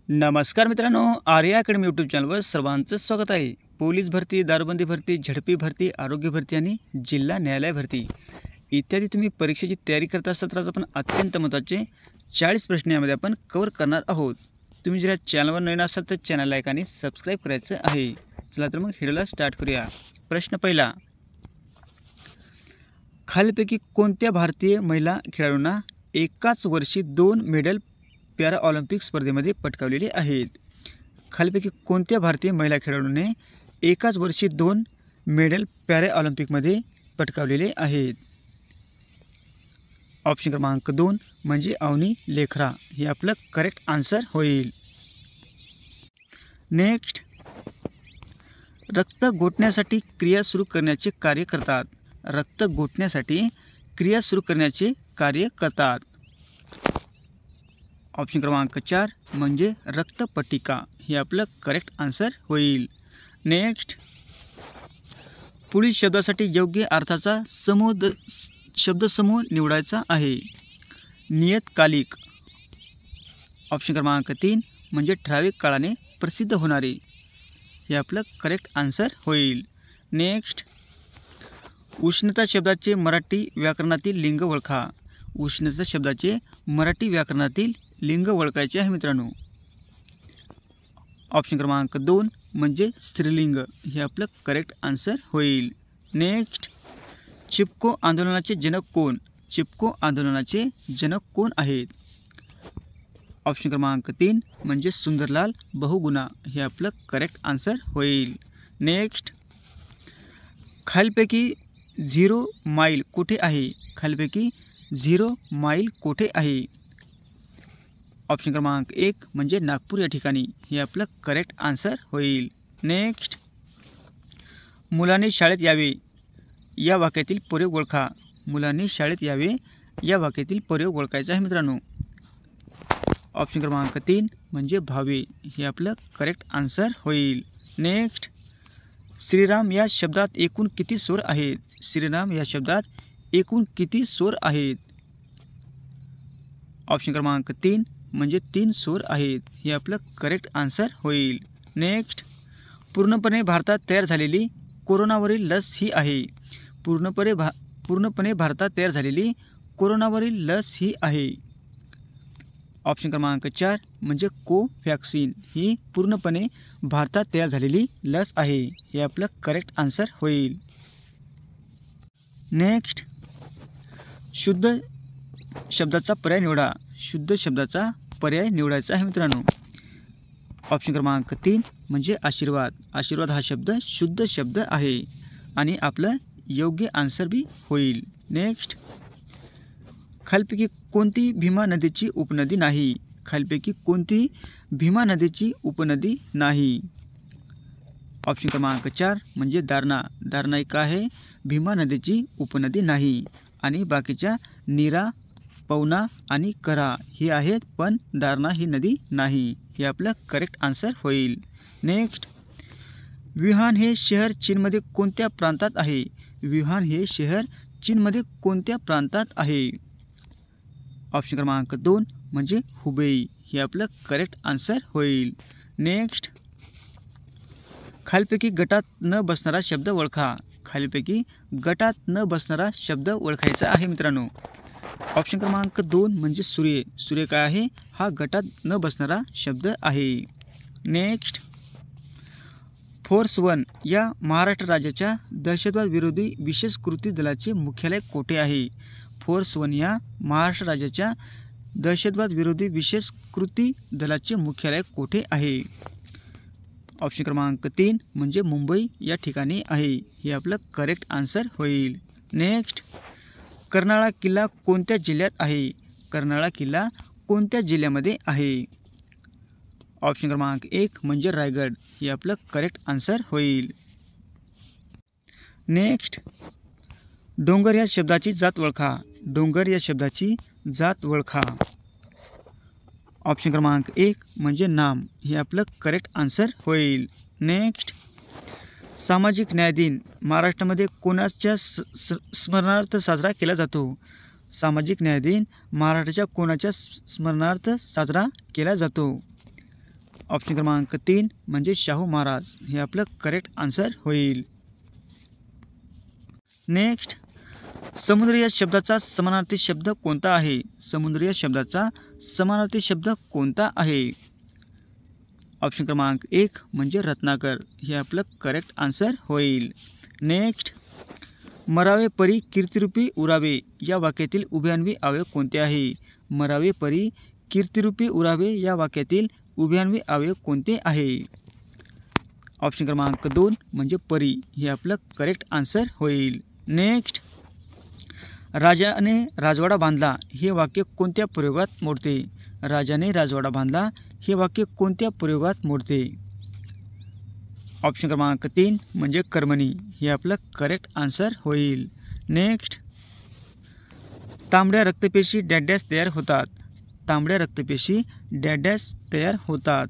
नमस्कार मित्रांनो, Arya academy YouTube चॅनलवर सर्वांचं स्वागत आहे. पोलीस भरती, दारूबंदी भरती, झडपी भरती, आरोग्य भरती आणि जिल्हा न्यायालय भरती इत्यादी तुम्ही परीक्षेची तयारी करत असता तर आज आपण अत्यंत महत्त्वाचे 40 प्रश्न यामध्ये आपण कव्हर करणार आहोत. तुम्ही जर या चॅनलवर नवीन असाल तर चॅनल लाईक आणि सबस्क्राईब करायचं आहे. चला तर मग व्हिडिओला स्टार्ट करूया. प्रश्न पहिला, खालीलपैकी कोणत्या भारतीय महिला खेळाडूंना एकाच वर्षी 2 मेडल पॅरा ऑलिम्पिक स्पर्धेमध्ये पटकावलेले आहेत? खालीलपैकी कोणत्या भारतीय महिला खेळाडूने एकाच वर्षी 2 मेडल पॅरा ऑलिम्पिकमध्ये पटकावलेले आहेत? ऑप्शन क्रमांक 2 म्हणजे अवनी लेखरा हे आपलं करेक्ट आन्सर होईल. नेक्स्ट, रक्त गोठण्यासाठी क्रिया सुरू करण्याचे कार्य करतात. रक्त गोठण्यासाठी क्रिया सुरू करण्याचे कार्य करतात. ऑप्शन क्रमांक 4 म्हणजे रक्तपट्टिका हे आपलं करेक्ट आन्सर होईल. नेक्स्ट, पुढील शब्दासाठी योग्य अर्थाचा शब्दसमूह निवडायचा आहे. नियतकालिक. ऑप्शन क्रमांक 3 म्हणजे ठराविक काळाने प्रसिद्ध होणारे हे आपलं करेक्ट आन्सर होईल. नेक्स्ट, उष्णता शब्दाचे मराठी व्याकरणातील लिंग ओळखा. उष्णता शब्दाचे मराठी व्याकरणातील लिंग ओळखायचे आहे मित्रांनो. ऑप्शन क्रमांक 2 म्हणजे स्त्रीलिंग हे आपलं करेक्ट आन्सर होईल. नेक्स्ट, चिपको आंदोलनाचे जनक कोण? चिपको आंदोलनाचे जनक कोण आहेत? ऑप्शन क्रमांक 3 म्हणजे सुंदरलाल बहुगुणा हे आपलं करेक्ट आन्सर होईल. नेक्स्ट, खालीलपैकी 0 माईल कुठे आहे? खालीलपैकी 0 माईल कुठे आहे? ऑप्शन क्रमांक 1 म्हणजे नागपूर या ठिकाणी हे आपलं करेक्ट आन्सर होईल. नेक्स्ट, मुलांनी शाळेत यावे या वाक्यातील प्रयोग ओळखा. मुलांनी शाळेत यावे या वाक्यातील प्रयोग ओळखायचा आहे मित्रांनो. ऑप्शन क्रमांक 3 म्हणजे भावे हे आपलं करेक्ट आन्सर होईल. नेक्स्ट, श्रीराम या शब्दात एकूण किती स्वर आहेत? श्रीराम या शब्दात एकूण किती स्वर आहेत? ऑप्शन क्रमांक 3 म्हणजे 3 स्वर आहेत हे आपलं करेक्ट आन्सर होईल. नेक्स्ट, पूर्णपणे भारतात तयार झालेली कोरोनावरील लस ही आहे. पूर्णपणे भारतात तयार झालेली कोरोनावरील लस ही आहे. ऑप्शन क्रमांक 4 म्हणजे कोव्हॅक्सिन ही पूर्णपणे भारतात तयार झालेली लस आहे हे आपलं करेक्ट आन्सर होईल. नेक्स्ट, शुद्ध शब्दाचा पर्याय निवडा. शुद्ध शब्दाचा पर्याय निवडायचा आहे मित्रांनो. ऑप्शन क्रमांक 3 म्हणजे आशीर्वाद. आशीर्वाद हा शब्द शुद्ध शब्द आहे आणि आपलं योग्य आन्सर बी होईल. नेक्स्ट, खालीलपैकी कोणती भीमा नदीची उपनदी नाही? खालीलपैकी कोणती भीमा नदीची उपनदी नाही? ऑप्शन क्रमांक 4 म्हणजे दारणा. दारणा एक आहे भीमा नदीची उपनदी नाही आणि बाकीच्या नीरा, पवना आणि करा ही आहेत पण दारणा ही नदी नाही हे आपलं करेक्ट आन्सर होईल. नेक्स्ट, वुहान हे शहर चीनमध्ये कोणत्या प्रांतात आहे? वुहान हे शहर चीनमध्ये कोणत्या प्रांतात आहे? ऑप्शन क्रमांक 2 म्हणजे हुबेई हे आपलं करेक्ट आन्सर होईल. नेक्स्ट, खालीलपैकी गटात न बसणारा शब्द ओळखा. खालीलपैकी गटात न बसणारा शब्द ओळखायचा आहे मित्रांनो. ऑप्शन क्रमांक 2 म्हणजे सूर्य. सूर्य काय आहे? हा गटात न बसणारा शब्द आहे. नेक्स्ट, फोर्स 1 या महाराष्ट्र राज्याच्या दहशतवाद विरोधी विशेष कृती दलाचे मुख्यालय कोठे आहे? फोर्स 1 या महाराष्ट्र राज्याच्या दहशतवाद विरोधी विशेष कृती दलाचे मुख्यालय कोठे आहे? ऑप्शन क्रमांक 3 म्हणजे मुंबई या ठिकाणी आहे हे आपलं करेक्ट आन्सर होईल. नेक्स्ट, कर्नाळा किल्ला कोणत्या जिल्ह्यात आहे? कर्नाळा किल्ला कोणत्या जिल्ह्यामध्ये आहे? ऑप्शन क्रमांक 1 म्हणजे रायगड हे आपलं करेक्ट आन्सर होईल. नेक्स्ट, डोंगर या शब्दाची जात ओळखा. डोंगर या शब्दाची जात ओळखा. ऑप्शन क्रमांक 1 म्हणजे नाम हे आपलं करेक्ट आन्सर होईल. नेक्स्ट, सामाजिक न्याय दिन महाराष्ट्रामध्ये कोणाच्या स्मरणार्थ साजरा केला जातो? सामाजिक न्याय दिन महाराष्ट्राच्या कोणाच्या स्मरणार्थ साजरा केला जातो? ऑप्शन क्रमांक 3 म्हणजे शाहू महाराज हे आपलं करेक्ट आन्सर होईल. नेक्स्ट, समुद्र या शब्दाचा समानार्थी शब्द कोणता आहे? समुद्र या शब्दाचा समानार्थी शब्द कोणता आहे? ऑप्शन क्रमांक 1 म्हणजे रत्नाकर हे आपलं करेक्ट आन्सर होईल. नेक्स्ट, मरावे परी कीर्तिरूपी उरावे या वाक्यातील उभयान्वी अवयव कोणते आहे? मरावे परी कीर्तिरूपी उरावे या वाक्यातील उभयान्वी अवयव कोणते आहे? ऑप्शन क्रमांक 2 म्हणजे परी हे आपलं करेक्ट आन्सर होईल. नेक्स्ट, राजाने राजवाडा बांधला हे वाक्य कोणत्या प्रयोगात मोडते? राजाने राजवाडा बांधला हे वाक्य कोणत्या प्रयोगात मोडते? ऑप्शन क्रमांक 3 म्हणजे कर्मणी हे आपलं करेक्ट आन्सर होईल. नेक्स्ट, तांबड्या रक्तपेशी डॅश तयार होतात. तांबड्या रक्तपेशी डॅश तयार होतात.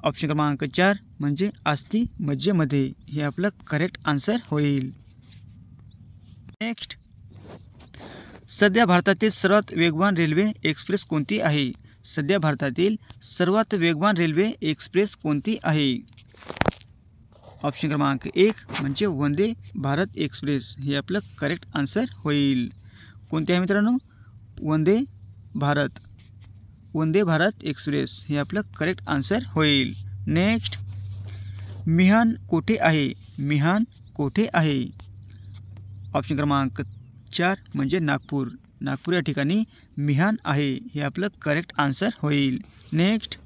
ऑप्शन क्रमांक 4 म्हणजे अस्थि मज्जेमध्ये हे आपलं करेक्ट आन्सर होईल. नेक्स्ट, सध्या भारतातील सर्वात वेगवान रेल्वे एक्सप्रेस कोणती आहे? सध्या भारतातील सर्वात वेगवान रेल्वे एक्सप्रेस कोणती आहे? ऑप्शन क्रमांक 1 म्हणजे वंदे भारत एक्सप्रेस हे आपलं करेक्ट आन्सर होईल. कोणते आहे मित्रांनो? वंदे भारत एक्सप्रेस हे आपलं करेक्ट आन्सर होईल. नेक्स्ट, मिहान कोठे आहे? मिहान कोठे आहे? ऑप्शन क्रमांक 4 म्हणजे नागपूर. नागपूर या ठिकाणी मिहान आहे हे आपलं करेक्ट आन्सर होईल. नेक्स्ट,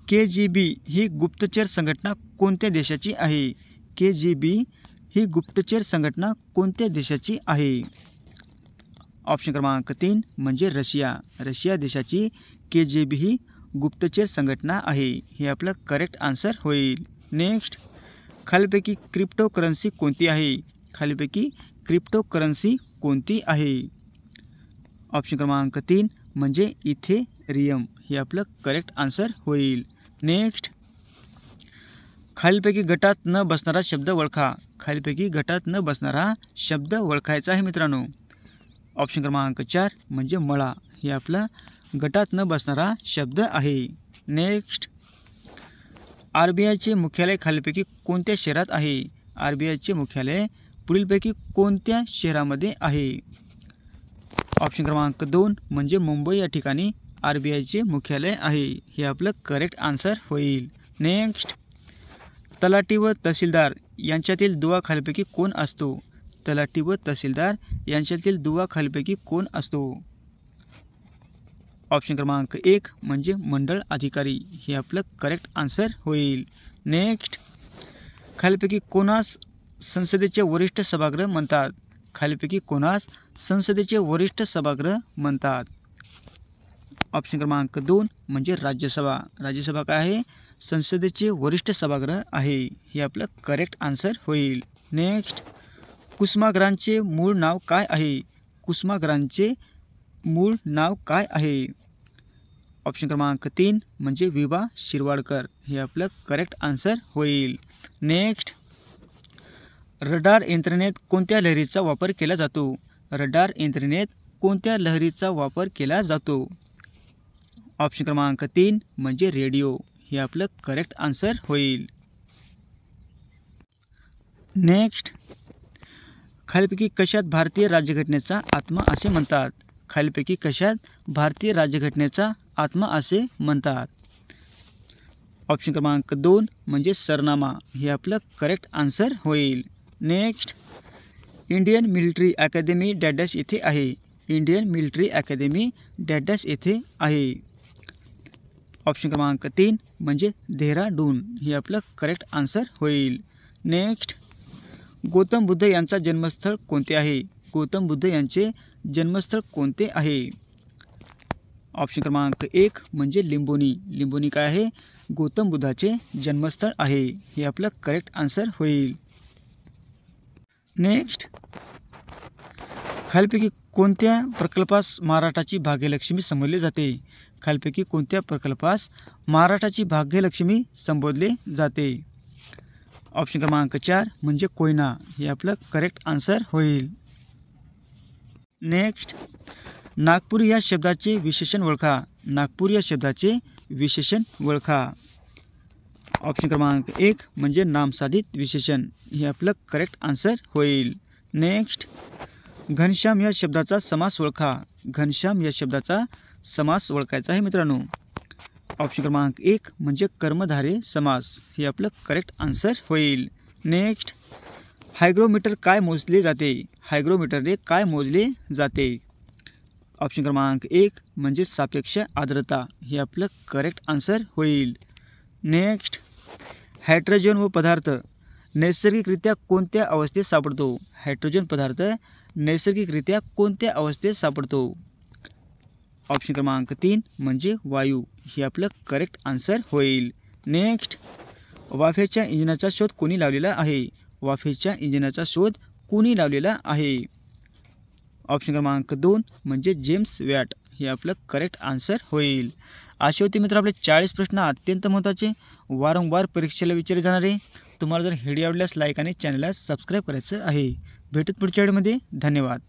KGB ही गुप्तचर संघटना कोणत्या देशाची आहे? KGB ही गुप्तचर संघटना कोणत्या देशाची आहे? ऑप्शन क्रमांक 3 म्हणजे रशिया. रशिया देशाची KGB ही गुप्तचर संघटना आहे हे आपलं करेक्ट आन्सर होईल. नेक्स्ट, खालीलपैकी क्रिप्टोकरन्सी कोणती आहे? खालीलपैकी क्रिप्टोकरन्सी कोणती आहे? ऑप्शन क्रमांक 3 म्हणजे इथेरियम हे आपलं करेक्ट आन्सर होईल. नेक्स्ट, खालीलपैकी गटात न बसणारा शब्द ओळखा. खालीलपैकी गटात न बसणारा शब्द ओळखायचा आहे मित्रांनो. ऑप्शन क्रमांक 4 म्हणजे मळा हे आपला गटात न बसणारा शब्द आहे. नेक्स्ट, RBIचे मुख्यालय खालीलपैकी कोणत्या शहरात आहे? RBIचे मुख्यालय पुढीलपैकी कोणत्या शहरामध्ये आहे? ऑप्शन क्रमांक 2 म्हणजे मुंबई या ठिकाणी RBIचे मुख्यालय आहे हे आपलं करेक्ट आन्सर होईल. नेक्स्ट, तलाठी व तहसीलदार यांच्यातील दुवा खालीलपैकी कोण असतो? तलाठी व तहसीलदार यांच्यातील दुवा खालीलपैकी कोण असतो? ऑप्शन क्रमांक 1 म्हणजे मंडळ अधिकारी हे आपलं करेक्ट आन्सर होईल. नेक्स्ट, खालीलपैकी कोणास संसदेचे वरिष्ठ सभागृह म्हणतात? खालीलपैकी कोणास संसदेचे वरिष्ठ सभागृह म्हणतात? ऑप्शन क्रमांक 2 म्हणजे राज्यसभा. राज्यसभा काय आहे? संसदेचे वरिष्ठ सभागृह आहे हे आपलं करेक्ट आन्सर होईल. नेक्स्ट, कुसुमाग्रजांचे मूळ नाव काय आहे? कुसुमाग्रजांचे मूळ नाव काय आहे? ऑप्शन क्रमांक 3 म्हणजे विभा शिरवाडकर हे आपलं करेक्ट आन्सर होईल. नेक्स्ट, रडार यंत्रणेत कोणत्या लहरीचा वापर केला जातो? रडार यंत्रणेत कोणत्या लहरीचा वापर केला जातो? ऑप्शन क्रमांक 3 म्हणजे रेडिओ हे आपलं करेक्ट आन्सर होईल. नेक्स्ट, खालीलपैकी कशात भारतीय राज्यघटनेचा आत्मा असे म्हणतात? खालीलपैकी कशात भारतीय राज्यघटनेचा आत्मा असे म्हणतात? ऑप्शन क्रमांक 2 म्हणजे सरनामा हे आपलं करेक्ट आन्सर होईल. Next, Indian military academy dash येथे आहे. इंडियन मिलिटरी अकॅदमी डॅश येथे आहे. ऑप्शन क्रमांक 3 म्हणजे देहराडून हे आपलं करेक्ट आन्सर होईल. नेक्स्ट, गौतम बुद्ध यांचा जन्मस्थळ कोणते आहे? गौतम बुद्ध यांचे जन्मस्थळ कोणते आहे? ऑप्शन क्रमांक 1 म्हणजे लिंबोनी. लिंबोनी काय आहे? गौतम बुद्धाचे जन्मस्थळ आहे हे आपलं करेक्ट आन्सर होईल. नेक्स्ट, खालीलपैकी कोणत्या प्रकल्पास महाराष्ट्राची भाग्यलक्ष्मी संबोधले जाते? खालीलपैकी कोणत्या प्रकल्पास महाराष्ट्राची भाग्यलक्ष्मी संबोधले जाते? ऑप्शन क्रमांक 4 म्हणजे कोयना हे आपलं करेक्ट आन्सर होईल. नेक्स्ट, नागपूर या शब्दाचे विशेषण ओळखा. नागपूर या शब्दाचे विशेषण ओळखा. ऑप्शन क्रमांक 1 म्हणजे नामसाधित विशेषण. हे आपलं करेक्ट आन्सर होईल. नेक्स्ट, घनश्याम या शब्दाचा समास ओळखा. घनश्याम या शब्दाचा समास ओळखायचा आहे मित्रांनो. ऑप्शन क्रमांक 1 म्हणजे कर्मधारय समास. हे आपलं करेक्ट आन्सर होईल. नेक्स्ट, हायग्रोमीटर काय मोजले जाते. हायग्रोमीटरने काय मोजले जाते. ऑप्शन क्रमांक 1 म्हणजे सापेक्ष आर्द्रता. हे आपलं करेक्ट आन्सर होईल. नेक्स्ट, हायड्रोजन व पदार्थ नैसर्गिकरित्या कोणत्या अवस्थेत सापडतो. हायड्रोजन पदार्थ नैसर्गिकरित्या कोणत्या अवस्थेत सापडतो. ऑप्शन क्रमांक 3 म्हणजे वायू. हे आपलं करेक्ट आन्सर होईल. नेक्स्ट, वाफेच्या इंजिनाचा शोध कोणी लावलेला आहे. वाफेच्या इंजिनाचा शोध कोणी लावलेला आहे. ऑप्शन क्रमांक 2 म्हणजे जेम्स वॅट. हे आपलं करेक्ट आन्सर होईल. असे होते मित्र आपले 40 प्रश्न अत्यंत महत्त्वाचे, वारंवार परीक्षेला विचारले जाणारे. तुम्हाला जर व्हिडिओ आवडल्यास लाईक आणि चॅनलला सबस्क्राईब करायचं आहे. भेटत पुढच्या व्हिडिओमध्ये. धन्यवाद.